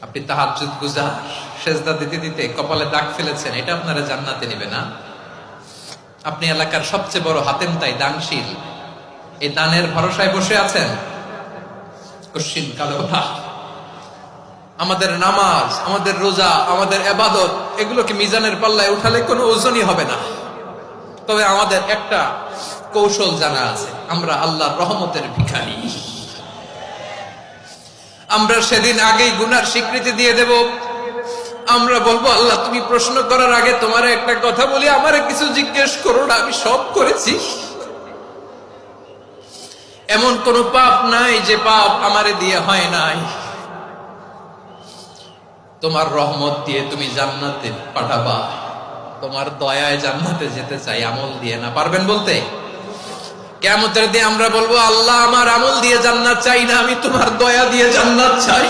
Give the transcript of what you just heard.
আপনি তাহাজ্জুদ গুজার, সেজদা দিতে দিতে কপালে দাগ ফেলেছেন, এটা আপনারা জান্নাতে নেবে না? আপনি এলাকার সবচেয়ে বড় হাতেম তাই দানশীল, এই দানের ভরসায় বসে আছেন, কশিন কালো ভাব। আমাদের নামাজ, আমাদের রোজা, আমাদের ইবাদত, এগুলোকে মিজানের পাল্লায় উঠালে কোনো ওজনই হবে না। তবে আমাদের একটা কৌশল জানা আছে, আমরা আল্লাহর রহমতের ভিখারি। আমরা সেদিন আগেই গুনার স্বীকৃতি দিয়ে দেব। আমরা বলবো, আল্লাহ তুমি প্রশ্ন করার আগে তোমার একটা কথা বলি, আমারে কিছু জিজ্ঞেস করো না, আমি সব করেছি। এমন কোন পাপ নাই যে পাপ আমারে দিয়ে হয় নাই। তোমার রহমত দিয়ে তুমি জান্নাতে পাঠাবা, তোমার দয়ায় জান্নাতে যেতে চাই, আমল দিয়ে না। পারবেন বলতে? কিয়ামতের দিন আমরা বলবো, আল্লাহ আমার আমল দিয়ে জান্নাত চাই না, আমি তোমার দয়া দিয়ে জান্নাত চাই।